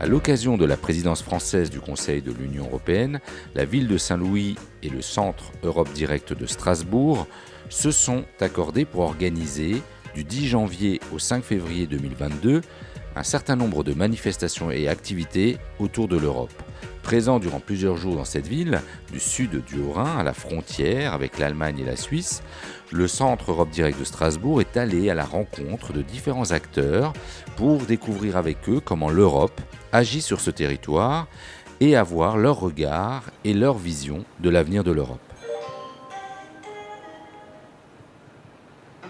À l'occasion de la présidence française du Conseil de l'Union européenne, la ville de Saint-Louis et le Centre Europe Direct de Strasbourg se sont accordés pour organiser, du 10 janvier au 5 février 2022, un certain nombre de manifestations et activités autour de l'Europe. Présent durant plusieurs jours dans cette ville, du sud du Haut-Rhin à la frontière avec l'Allemagne et la Suisse, le Centre Europe Direct de Strasbourg est allé à la rencontre de différents acteurs pour découvrir avec eux comment l'Europe agit sur ce territoire et avoir leur regard et leur vision de l'avenir de l'Europe.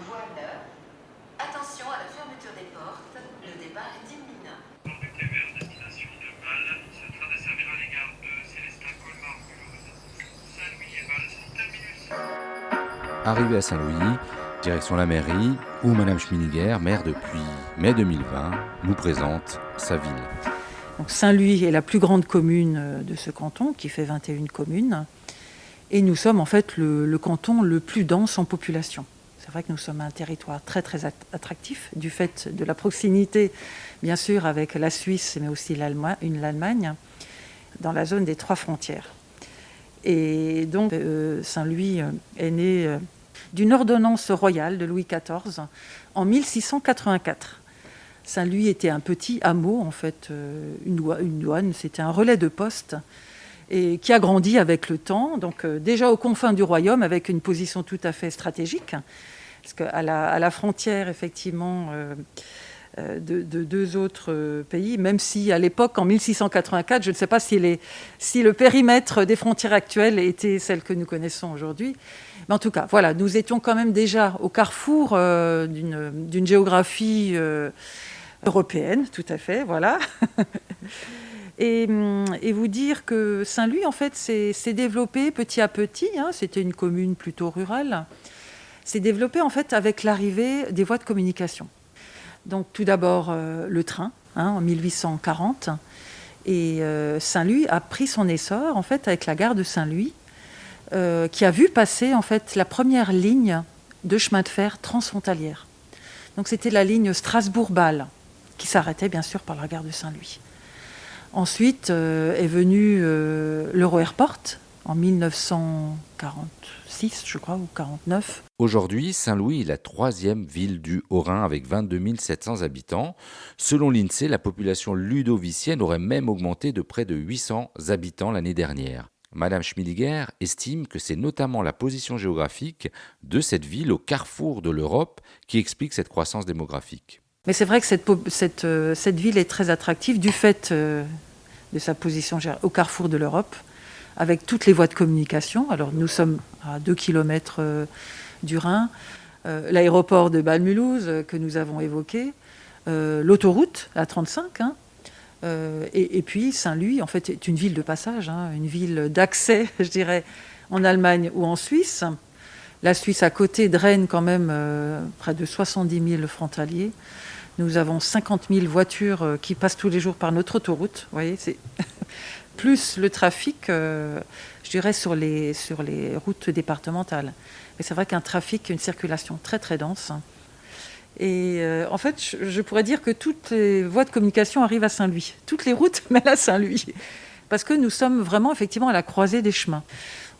Voilà. Attention à la fermeture des portes. Le départ est imminent. Port du TV à destination de Bâle, ce train desservira les gares de Célestin, Colmar, Mulhouse, Saint-Louis et Bâle sans terminus. Arrivé à Saint-Louis, direction la mairie, où Madame Schminiger, maire depuis mai 2020, nous présente sa ville. Donc Saint-Louis est la plus grande commune de ce canton, qui fait 21 communes. Et nous sommes en fait le canton le plus dense en population. C'est vrai que nous sommes un territoire très très attractif, du fait de la proximité, bien sûr, avec la Suisse, mais aussi l'Allemagne, dans la zone des 3 frontières. Et donc Saint-Louis est né d'une ordonnance royale de Louis XIV en 1684. Saint-Louis était un petit hameau, en fait, une douane, c'était un relais de poste, et qui a grandi avec le temps, donc déjà aux confins du royaume, avec une position tout à fait stratégique, parce qu'à la frontière, effectivement, de 2 autres pays, même si à l'époque, en 1684, je ne sais pas si le périmètre des frontières actuelles était celle que nous connaissons aujourd'hui. Mais en tout cas, voilà, nous étions quand même déjà au carrefour d'une géographie européenne, tout à fait, voilà. Et vous dire que Saint-Louis, en fait, s'est développé petit à petit. C'était une commune plutôt rurale. S'est développé, en fait, avec l'arrivée des voies de communication. Donc, tout d'abord, le train, en 1840. Et Saint-Louis a pris son essor, en fait, avec la gare de Saint-Louis, qui a vu passer, en fait, la première ligne de chemin de fer transfrontalière. Donc, c'était la ligne Strasbourg-Bâle, qui s'arrêtait, bien sûr, par la gare de Saint-Louis. Ensuite est venu l'Euro-Airport en 1946, je crois, ou 49. Aujourd'hui, Saint-Louis est la 3e ville du Haut-Rhin avec 22 700 habitants. Selon l'INSEE, la population ludovicienne aurait même augmenté de près de 800 habitants l'année dernière. Madame Schmiliger estime que c'est notamment la position géographique de cette ville au carrefour de l'Europe qui explique cette croissance démographique. Mais c'est vrai que cette ville est très attractive du fait de sa position au carrefour de l'Europe, avec toutes les voies de communication. Alors nous sommes à 2 km du Rhin, l'aéroport de Bâle-Mulhouse que nous avons évoqué, l'autoroute, la 35, et puis Saint-Louis, en fait, est une ville de passage, une ville d'accès, je dirais, en Allemagne ou en Suisse. La Suisse à côté draine quand même près de 70 000 frontaliers. Nous avons 50 000 voitures qui passent tous les jours par notre autoroute. Vous voyez, c'est plus le trafic, je dirais, sur les routes départementales. Mais c'est vrai qu'un trafic, une circulation très très dense. Et en fait, je pourrais dire que toutes les voies de communication arrivent à Saint-Louis. Toutes les routes mènent à Saint-Louis. Parce que nous sommes vraiment effectivement à la croisée des chemins.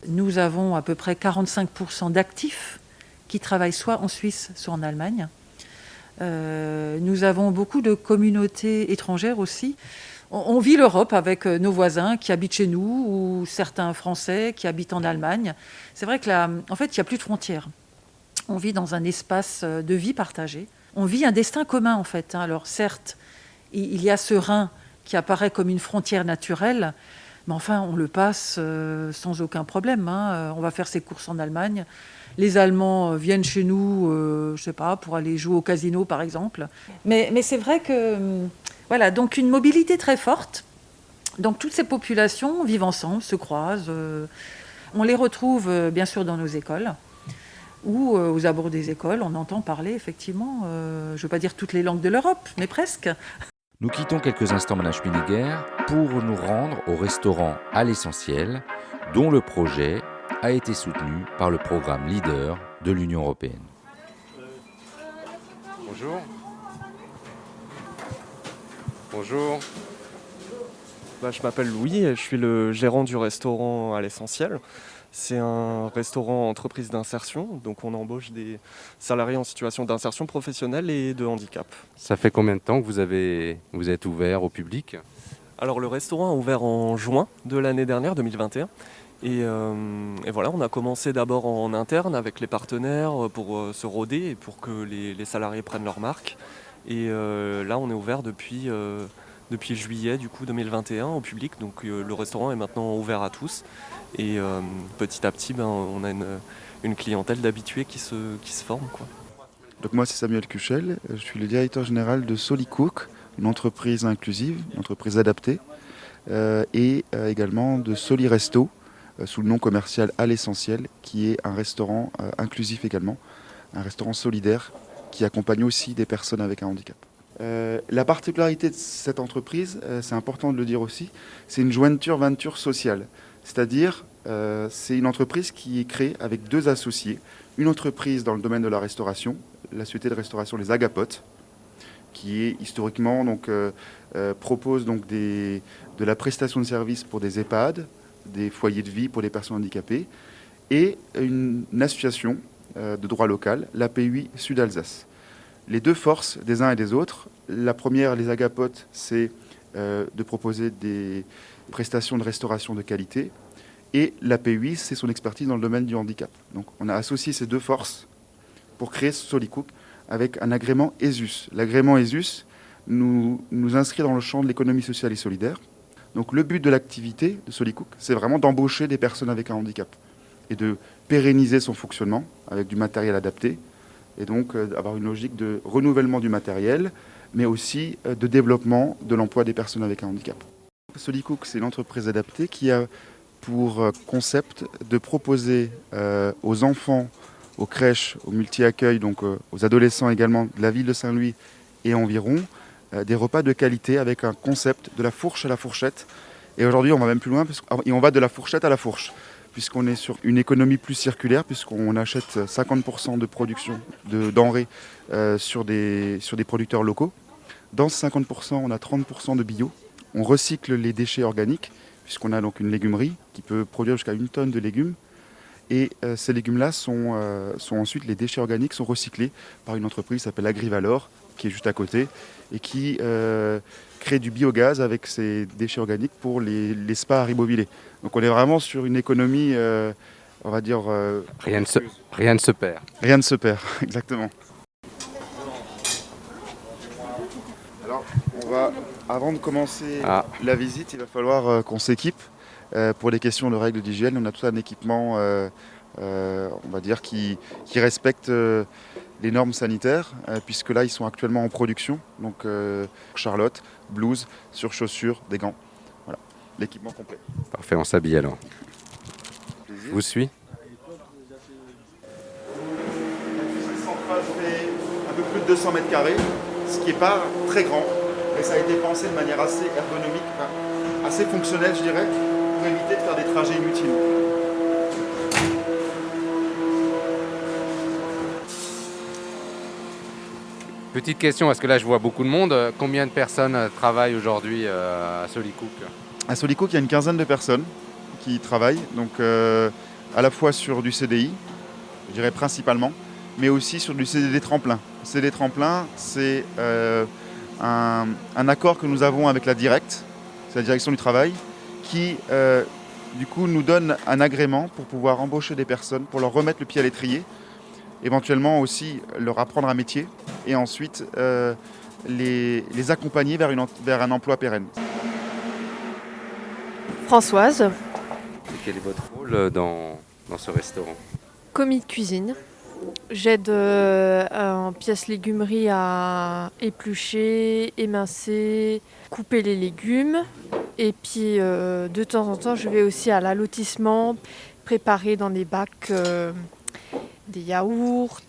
Nous avons à peu près 45% d'actifs qui travaillent soit en Suisse, soit en Allemagne. Nous avons beaucoup de communautés étrangères aussi. On vit l'Europe avec nos voisins qui habitent chez nous ou certains Français qui habitent en Allemagne. C'est vrai que en fait, il n'y a plus de frontières. On vit dans un espace de vie partagé. On vit un destin commun, en fait. Alors certes, il y a ce Rhin qui apparaît comme une frontière naturelle, mais enfin, on le passe sans aucun problème. On va faire ses courses en Allemagne. Les Allemands viennent chez nous, je ne sais pas, pour aller jouer au casino, par exemple. Mais c'est vrai que, voilà, donc une mobilité très forte. Donc toutes ces populations vivent ensemble, se croisent. On les retrouve, bien sûr, dans nos écoles. Ou aux abords des écoles, on entend parler, effectivement, je ne veux pas dire toutes les langues de l'Europe, mais presque. Nous quittons quelques instants Madame Schmiliger pour nous rendre au restaurant À l'essentiel, dont le projet a été soutenu par le programme LEADER de l'Union européenne. Bonjour. Bonjour. Je m'appelle Louis et je suis le gérant du restaurant à l'Essentiel. C'est un restaurant entreprise d'insertion, donc on embauche des salariés en situation d'insertion professionnelle et de handicap. Ça fait combien de temps que vous êtes ouvert au public? Alors le restaurant a ouvert en juin de l'année dernière, 2021. Et voilà, on a commencé d'abord en interne avec les partenaires pour se roder et pour que les salariés prennent leur marque. Et là, on est ouvert depuis juillet 2021 au public. Donc le restaurant est maintenant ouvert à tous. Et petit à petit, on a une clientèle d'habitués qui se forme, quoi. Donc moi, c'est Samuel Cuchel. Je suis le directeur général de Solicook, une entreprise inclusive, une entreprise adaptée, et également de Soliresto, sous le nom commercial à l'Essentiel, qui est un restaurant inclusif également, un restaurant solidaire qui accompagne aussi des personnes avec un handicap. La particularité de cette entreprise, c'est important de le dire aussi, c'est une jointure venture sociale. C'est-à-dire, c'est une entreprise qui est créée avec deux associés. Une entreprise dans le domaine de la restauration, la société de restauration Les Agapotes, qui est historiquement propose donc de la prestation de services pour des EHPAD, des foyers de vie pour les personnes handicapées, et une association de droit local, l'APUI Sud-Alsace. Les deux forces des uns et des autres, la première, les Agapotes, c'est de proposer des prestations de restauration de qualité, et l'APUI, c'est son expertise dans le domaine du handicap. Donc on a associé ces deux forces pour créer Solicook avec un agrément ESUS. L'agrément ESUS nous inscrit dans le champ de l'économie sociale et solidaire. Donc le but de l'activité de Solicook, c'est vraiment d'embaucher des personnes avec un handicap et de pérenniser son fonctionnement avec du matériel adapté et donc avoir une logique de renouvellement du matériel, mais aussi de développement de l'emploi des personnes avec un handicap. Solicook, c'est une entreprise adaptée qui a pour concept de proposer aux enfants, aux crèches, aux multi-accueils, donc aux adolescents également de la ville de Saint-Louis et environ, des repas de qualité avec un concept de la fourche à la fourchette. Et aujourd'hui, on va même plus loin, et on va de la fourchette à la fourche, puisqu'on est sur une économie plus circulaire, puisqu'on achète 50% de production de denrées sur des producteurs locaux. Dans ce 50%, on a 30% de bio. On recycle les déchets organiques, puisqu'on a donc une légumerie qui peut produire jusqu'à 1 tonne de légumes. Et ces légumes-là sont ensuite, les déchets organiques sont recyclés par une entreprise qui s'appelle Agrivalor, qui est juste à côté, et qui crée du biogaz avec ces déchets organiques pour les spas à Ribeauvillé. Donc on est vraiment sur une économie, on va dire... Rien ne se perd. Rien ne se perd, exactement. Alors, avant de commencer la visite, il va falloir qu'on s'équipe. Pour les questions de règles d'hygiène, on a tout un équipement, on va dire, qui respecte les normes sanitaires, puisque là, ils sont actuellement en production. Donc, Charlotte, blouse, surchaussures, des gants. Voilà, l'équipement complet. Parfait, on s'habille alors. Je vous suis. La cuisine centrale fait un peu plus de 200 mètres carrés, ce qui n'est pas très grand, mais ça a été pensé de manière assez ergonomique, assez fonctionnelle, je dirais, pour éviter de faire des trajets inutiles. Petite question, parce que là je vois beaucoup de monde. Combien de personnes travaillent aujourd'hui à Solicook? À Solicook, il y a une quinzaine de personnes qui travaillent, donc à la fois sur du CDI, je dirais principalement, mais aussi sur du CDD tremplin. CDD tremplin, c'est un accord que nous avons avec la Direct, c'est la direction du travail, qui du coup nous donne un agrément pour pouvoir embaucher des personnes, pour leur remettre le pied à l'étrier, éventuellement aussi leur apprendre un métier et ensuite les accompagner vers un emploi pérenne. Françoise, Et quel est votre rôle dans ce restaurant? commis de cuisine. J'aide en pièces légumerie à éplucher, émincer, couper les légumes. Et puis de temps en temps, je vais aussi à l'allotissement, préparer dans des bacs des yaourts,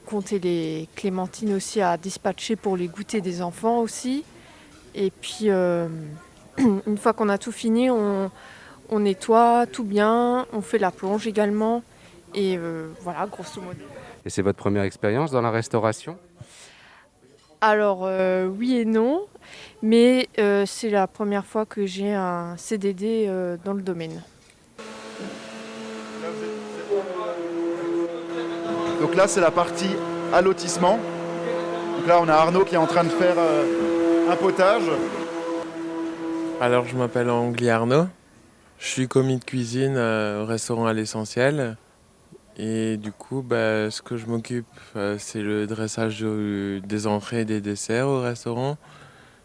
compter les clémentines aussi à dispatcher pour les goûters des enfants aussi. Et puis une fois qu'on a tout fini, on nettoie tout bien, on fait la plonge également. Et voilà, grosso modo. Et c'est votre première expérience dans la restauration? Alors oui et non, mais c'est la première fois que j'ai un CDD dans le domaine. Donc là, c'est la partie allotissement. Donc là, on a Arnaud qui est en train de faire un potage. Alors, je m'appelle Angli Arnaud. Je suis commis de cuisine au restaurant à l'Essentiel. Et du coup, ce que je m'occupe, c'est le dressage des entrées et des desserts au restaurant.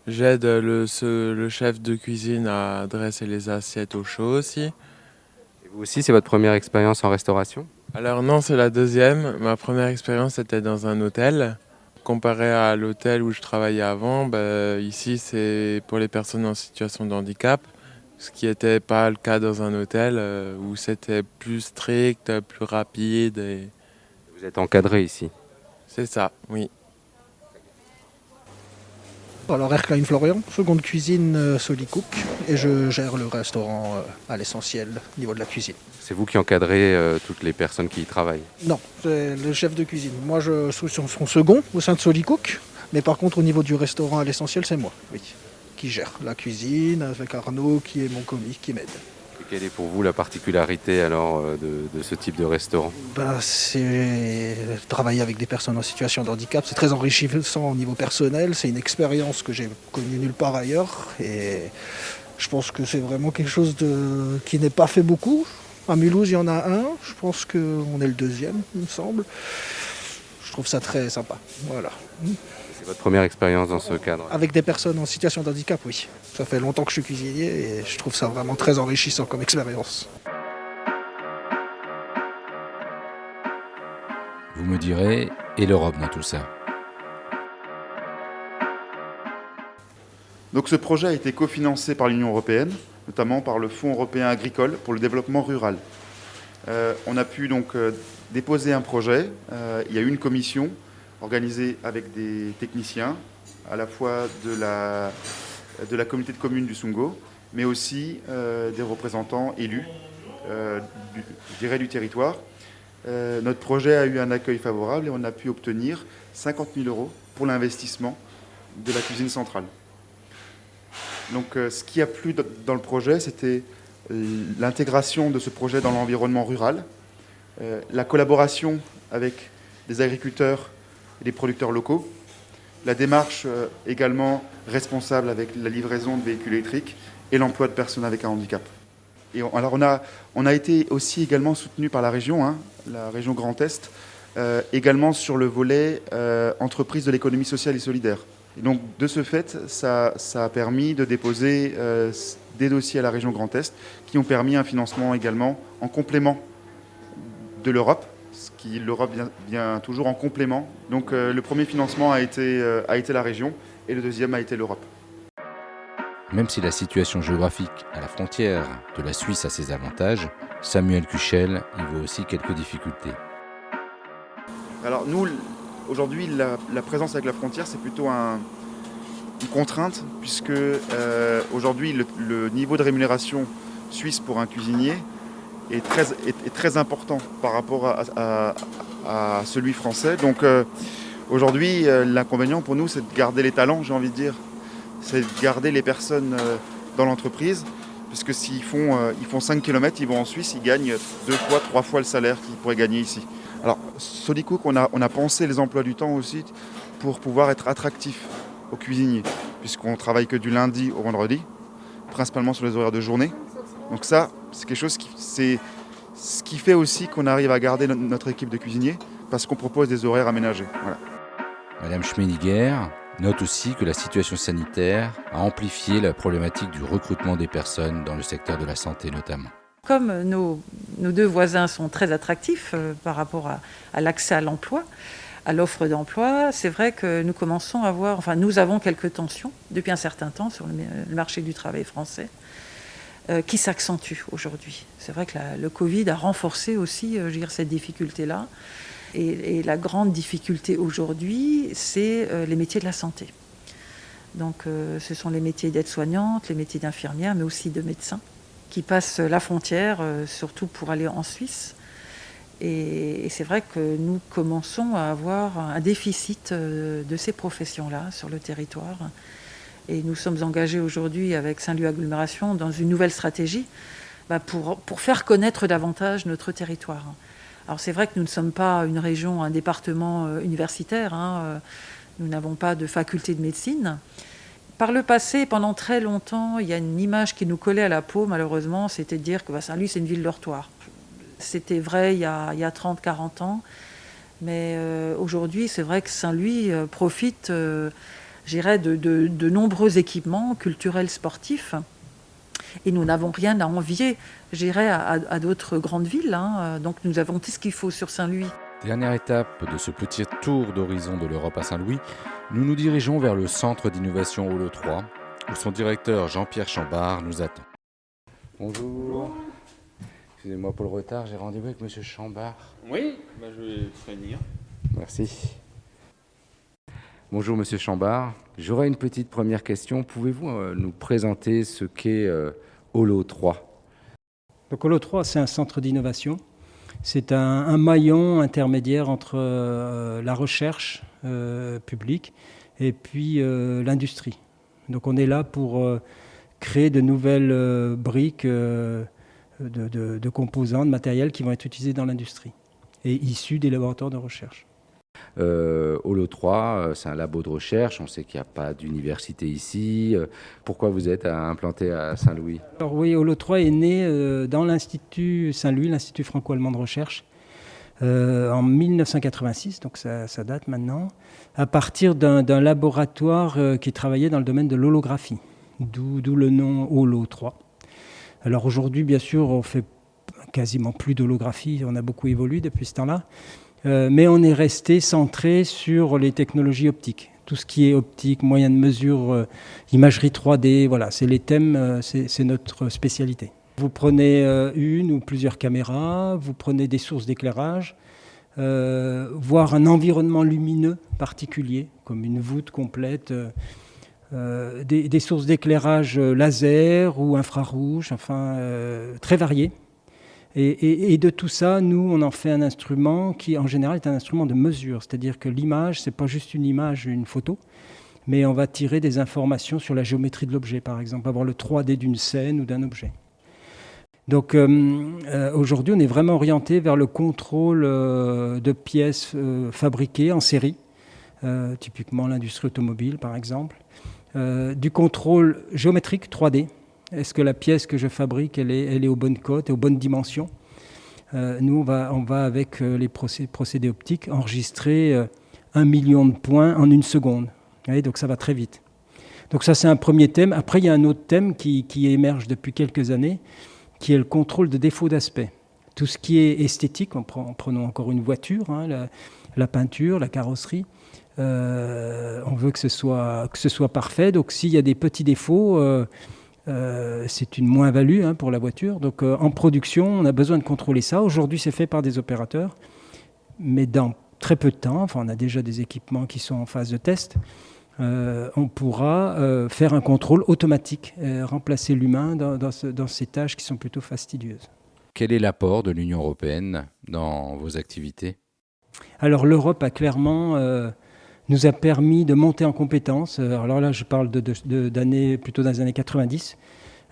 J'aide le chef de cuisine à dresser les assiettes au chaud aussi. Et vous aussi, c'est votre première expérience en restauration? Alors non, c'est la deuxième. Ma première expérience était dans un hôtel. Comparé à l'hôtel où je travaillais avant, ici c'est pour les personnes en situation de handicap, ce qui n'était pas le cas dans un hôtel où c'était plus strict, plus rapide. Vous êtes encadré ici? C'est ça, oui. Alors Ercline Florian, seconde cuisine Solicook, et je gère le restaurant à l'Essentiel au niveau de la cuisine. C'est vous qui encadrez toutes les personnes qui y travaillent? Non, c'est le chef de cuisine. Moi je suis son second au sein de Solicook, mais par contre au niveau du restaurant à l'Essentiel, c'est moi, oui, qui gère la cuisine avec Arnaud qui est mon commis, qui m'aide. Et quelle est pour vous la particularité alors de ce type de restaurant? C'est travailler avec des personnes en situation de handicap, c'est très enrichissant au niveau personnel, c'est une expérience que j'ai connue nulle part ailleurs et je pense que c'est vraiment quelque chose qui n'est pas fait beaucoup. À Mulhouse, il y en a un, je pense qu'on est le deuxième, il me semble. Je trouve ça très sympa, voilà. C'est votre première expérience dans ce cadre? Avec des personnes en situation de handicap, oui. Ça fait longtemps que je suis cuisinier et je trouve ça vraiment très enrichissant comme expérience. Vous me direz, et l'Europe dans tout ça? Donc ce projet a été cofinancé par l'Union européenne, notamment par le Fonds européen agricole pour le développement rural. On a pu donc déposer un projet. Il y a eu une commission organisée avec des techniciens, à la fois de la communauté de communes du Sungo, mais aussi des représentants élus, je dirais, du territoire. Notre projet a eu un accueil favorable et on a pu obtenir 50 000 € pour l'investissement de la cuisine centrale. Donc ce qui a plu dans le projet, c'était l'intégration de ce projet dans l'environnement rural, la collaboration avec des agriculteurs et des producteurs locaux, la démarche également responsable avec la livraison de véhicules électriques et l'emploi de personnes avec un handicap. Et alors on a été aussi également soutenu par la région Grand Est, également sur le volet entreprise de l'économie sociale et solidaire. Et donc de ce fait, ça a permis de déposer des dossiers à la région Grand Est qui ont permis un financement également en complément de l'Europe, ce qui l'Europe vient toujours en complément. Donc le premier financement a été la région et le deuxième a été l'Europe. Même si la situation géographique à la frontière de la Suisse a ses avantages, Samuel Kuchel y voit aussi quelques difficultés. Alors nous, aujourd'hui, la présence avec la frontière, c'est plutôt une contrainte, puisque aujourd'hui, le niveau de rémunération suisse pour un cuisinier est très important par rapport à celui français. Donc aujourd'hui, l'inconvénient pour nous, c'est de garder les talents, j'ai envie de dire. C'est de garder les personnes dans l'entreprise, puisque s'ils font 5 km, ils vont en Suisse, ils gagnent 2 fois, 3 fois le salaire qu'ils pourraient gagner ici. Alors, Solicook, on a pensé les emplois du temps aussi pour pouvoir être attractif aux cuisiniers, puisqu'on travaille que du lundi au vendredi, principalement sur les horaires de journée. Donc ça, c'est quelque chose ce qui fait aussi qu'on arrive à garder notre équipe de cuisiniers, parce qu'on propose des horaires aménagés. Voilà. Madame Schmeniger note aussi que la situation sanitaire a amplifié la problématique du recrutement des personnes dans le secteur de la santé notamment. Comme nos deux voisins sont très attractifs par rapport à l'accès à l'emploi, à l'offre d'emploi, c'est vrai que nous avons quelques tensions depuis un certain temps sur le marché du travail français qui s'accentuent aujourd'hui. C'est vrai que le Covid a renforcé aussi cette difficulté-là. Et la grande difficulté aujourd'hui, c'est les métiers de la santé. Donc ce sont les métiers d'aide-soignante, les métiers d'infirmière, mais aussi de médecins, qui passent la frontière, surtout pour aller en Suisse. Et c'est vrai que nous commençons à avoir un déficit de ces professions-là sur le territoire. Et nous sommes engagés aujourd'hui avec Saint-Louis Agglomération dans une nouvelle stratégie pour faire connaître davantage notre territoire. Alors c'est vrai que nous ne sommes pas une région, un département universitaire, nous n'avons pas de faculté de médecine. Par le passé, pendant très longtemps, il y a une image qui nous collait à la peau, malheureusement, c'était de dire que Saint-Louis, c'est une ville dortoir. C'était vrai il y a 30-40 ans, mais aujourd'hui, c'est vrai que Saint-Louis profite, de nombreux équipements culturels, sportifs, et nous n'avons rien à envier, à d'autres grandes villes. Donc nous avons tout ce qu'il faut sur Saint-Louis. Dernière étape de ce petit tour d'horizon de l'Europe à Saint-Louis, nous nous dirigeons vers le centre d'innovation Holo 3, où son directeur Jean-Pierre Chambard nous attend. Bonjour. Excusez-moi pour le retard, j'ai rendez-vous avec Monsieur Chambard. Oui, je vais venir. Merci. Bonjour Monsieur Chambard. J'aurais une petite première question. Pouvez-vous nous présenter ce qu'est Holo 3 ? Donc Holo 3, c'est un centre d'innovation. C'est un maillon intermédiaire entre la recherche publique et puis l'industrie. Donc on est là pour créer de nouvelles briques de composants, de matériel qui vont être utilisés dans l'industrie et issus des laboratoires de recherche. Holo 3, c'est un labo de recherche. On sait qu'il n'y a pas d'université ici. Pourquoi vous êtes implanté à Saint-Louis ? Alors oui, Holo 3 est né dans l'Institut Saint-Louis, l'Institut franco-allemand de recherche, en 1986, donc ça date maintenant, à partir d'un laboratoire qui travaillait dans le domaine de l'holographie, d'où le nom Holo 3. Alors aujourd'hui, bien sûr, on fait quasiment plus d'holographie, on a beaucoup évolué depuis ce temps-là. Mais on est resté centré sur les technologies optiques. Tout ce qui est optique, moyen de mesure, imagerie 3D, voilà, c'est les thèmes, c'est notre spécialité. Vous prenez une ou plusieurs caméras, vous prenez des sources d'éclairage, voire un environnement lumineux particulier, comme une voûte complète, des sources d'éclairage laser ou infrarouge, enfin très variées. Et de tout ça, nous, on en fait un instrument qui, en général, est un instrument de mesure. C'est-à-dire que l'image, ce n'est pas juste une image, une photo, mais on va tirer des informations sur la géométrie de l'objet, par exemple, avoir le 3D d'une scène ou d'un objet. Donc aujourd'hui, on est vraiment orienté vers le contrôle de pièces fabriquées en série, typiquement l'industrie automobile, par exemple, du contrôle géométrique 3D. Est-ce que la pièce que je fabrique, elle est aux bonnes cotes et aux bonnes dimensions ? Nous, on va avec les procédés optiques enregistrer 1 million de points en 1 seconde. Voyez, donc ça va très vite. Donc ça, c'est un premier thème. Après, il y a un autre thème qui émerge depuis quelques années, qui est le contrôle de défaut d'aspect. Tout ce qui est esthétique, prenons encore une voiture, la peinture, la carrosserie. On veut que ce soit parfait. Donc s'il y a des petits défauts... c'est une moins-value pour la voiture. Donc en production, on a besoin de contrôler ça. Aujourd'hui, c'est fait par des opérateurs, mais dans très peu de temps, on a déjà des équipements qui sont en phase de test, on pourra faire un contrôle automatique, remplacer l'humain dans ces tâches qui sont plutôt fastidieuses. Quel est l'apport de l'Union européenne dans vos activités ? Alors l'Europe a clairement... nous a permis de monter en compétences. Alors là, je parle d'années, plutôt dans les années 90,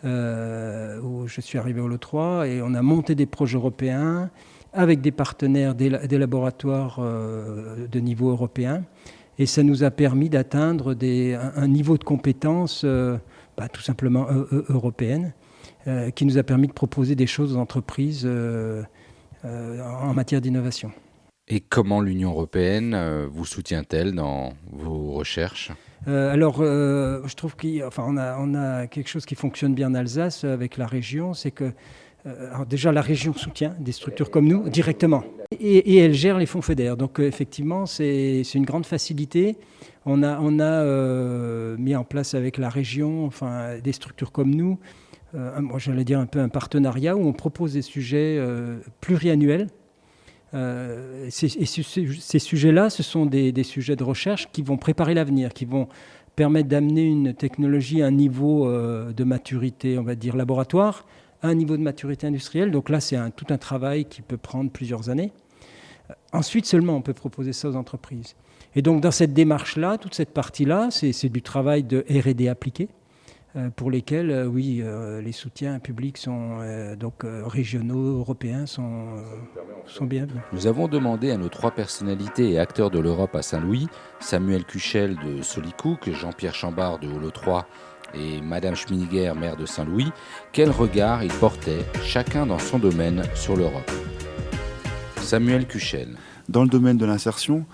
où je suis arrivé au Holo 3, et on a monté des projets européens avec des partenaires, des laboratoires de niveau européen, et ça nous a permis d'atteindre un niveau de compétences tout simplement européenne, qui nous a permis de proposer des choses aux entreprises en matière d'innovation. Et comment l'Union européenne vous soutient-elle dans vos recherches ? Je trouve qu'on a quelque chose qui fonctionne bien en Alsace avec la région, c'est que déjà la région soutient des structures comme nous directement et elle gère les fonds FEDER. Donc effectivement, c'est une grande facilité. On a mis en place avec la région des structures comme nous, moi j'allais dire un peu un partenariat où on propose des sujets pluriannuels. Ces sujets-là, ce sont des sujets de recherche qui vont préparer l'avenir, qui vont permettre d'amener une technologie à un niveau de maturité, on va dire, laboratoire, à un niveau de maturité industrielle. Donc là, c'est tout un travail qui peut prendre plusieurs années. Ensuite seulement, on peut proposer ça aux entreprises. Et donc, dans cette démarche-là, toute cette partie-là, c'est du travail de R&D appliqué, pour lesquels, oui, les soutiens publics sont régionaux, européens, sont bienvenus. Nous avons demandé à nos 3 personnalités et acteurs de l'Europe à Saint-Louis, Samuel Cuchel de Solicook, Jean-Pierre Chambard de Holo 3 et Madame Schminiger, maire de Saint-Louis, quel regard ils portaient, chacun dans son domaine, sur l'Europe. Samuel Cuchel. Dans le domaine de l'insertion,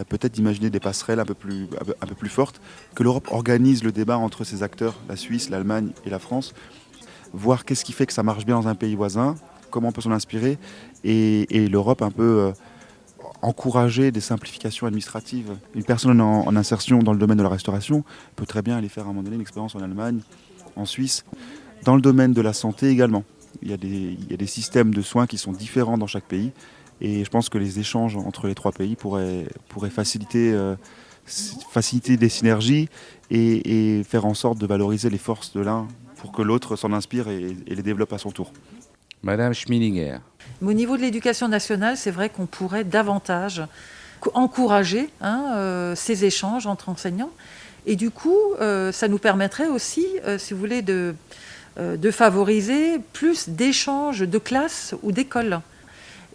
peut-être d'imaginer des passerelles un peu plus fortes, que l'Europe organise le débat entre ses acteurs, la Suisse, l'Allemagne et la France, voir qu'est-ce qui fait que ça marche bien dans un pays voisin, comment on peut s'en inspirer, et l'Europe un peu encourager des simplifications administratives. Une personne en insertion dans le domaine de la restauration peut très bien aller faire à un moment donné une expérience en Allemagne, en Suisse. Dans le domaine de la santé également, il y a des systèmes de soins qui sont différents dans chaque pays. Et je pense que les échanges entre les 3 pays pourraient faciliter des synergies et faire en sorte de valoriser les forces de l'un pour que l'autre s'en inspire et les développe à son tour. Madame Schminiger. Au niveau de l'éducation nationale, c'est vrai qu'on pourrait davantage encourager ces échanges entre enseignants. Et du coup, ça nous permettrait aussi, si vous voulez, de favoriser plus d'échanges de classes ou d'écoles.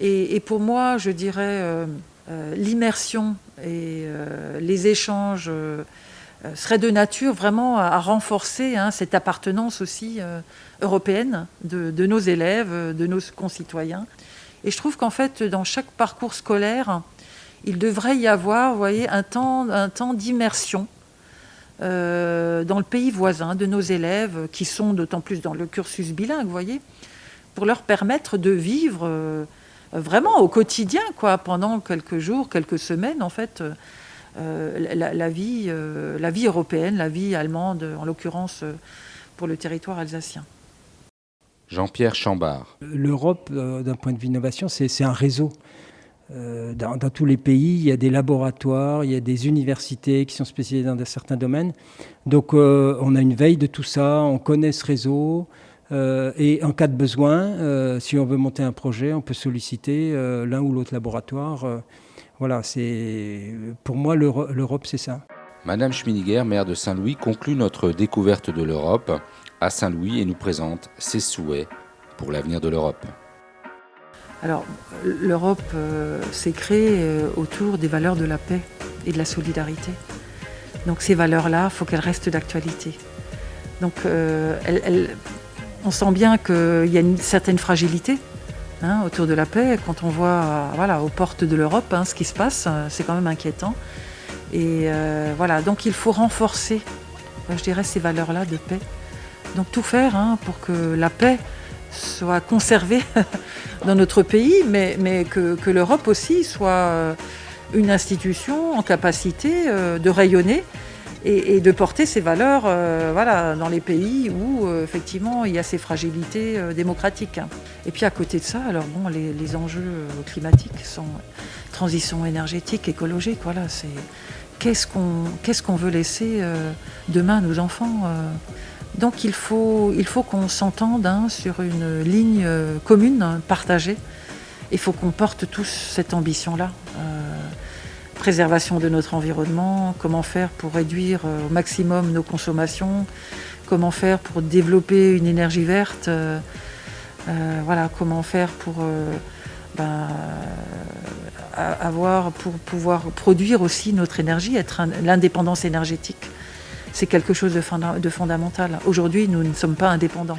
Et pour moi, je dirais, l'immersion et les échanges seraient de nature vraiment à renforcer cette appartenance aussi européenne de nos élèves, de nos concitoyens. Et je trouve qu'en fait, dans chaque parcours scolaire, il devrait y avoir, vous voyez, un temps d'immersion dans le pays voisin de nos élèves, qui sont d'autant plus dans le cursus bilingue, vous voyez, pour leur permettre de vivre vraiment au quotidien, quoi, pendant quelques jours, quelques semaines, en fait, la vie européenne, la vie allemande, en l'occurrence pour le territoire alsacien. Jean-Pierre Chambard. L'Europe, d'un point de vue innovation, c'est un réseau. Dans tous les pays, il y a des laboratoires, il y a des universités qui sont spécialisées dans certains domaines. Donc on a une veille de tout ça, on connaît ce réseau. Et en cas de besoin, si on veut monter un projet, on peut solliciter l'un ou l'autre laboratoire. Voilà, pour moi, l'Europe, c'est ça. Madame Schminiger, maire de Saint-Louis, conclut notre découverte de l'Europe à Saint-Louis et nous présente ses souhaits pour l'avenir de l'Europe. Alors, l'Europe s'est créée autour des valeurs de la paix et de la solidarité. Donc ces valeurs-là, il faut qu'elles restent d'actualité. Donc on sent bien qu'il y a une certaine fragilité autour de la paix. Quand on voit aux portes de l'Europe ce qui se passe, c'est quand même inquiétant. Et donc il faut renforcer, je dirais, ces valeurs-là de paix. Donc tout faire pour que la paix soit conservée dans notre pays, mais que l'Europe aussi soit une institution en capacité de rayonner et de porter ces valeurs dans les pays où effectivement il y a ces fragilités démocratiques. Et puis à côté de ça, les enjeux climatiques sont transition énergétique, écologique, c'est qu'est-ce qu'on veut laisser demain à nos enfants. Donc il faut qu'on s'entende sur une ligne commune, partagée. Il faut qu'on porte tous cette ambition-là. Préservation de notre environnement, comment faire pour réduire au maximum nos consommations, comment faire pour développer une énergie verte, comment faire pour pouvoir produire aussi notre énergie, l'indépendance énergétique. C'est quelque chose de fondamental. Aujourd'hui, nous ne sommes pas indépendants.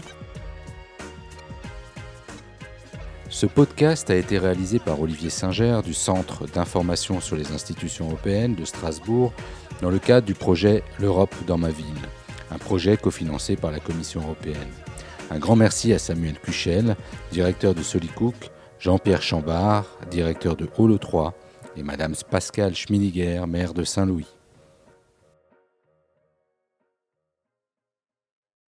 Ce podcast a été réalisé par Olivier Singer du Centre d'information sur les institutions européennes de Strasbourg dans le cadre du projet L'Europe dans ma ville, un projet cofinancé par la Commission européenne. Un grand merci à Samuel Cuchel, directeur de Solicook, Jean-Pierre Chambard, directeur de Holo 3 et Madame Pascale Schminiger, maire de Saint-Louis.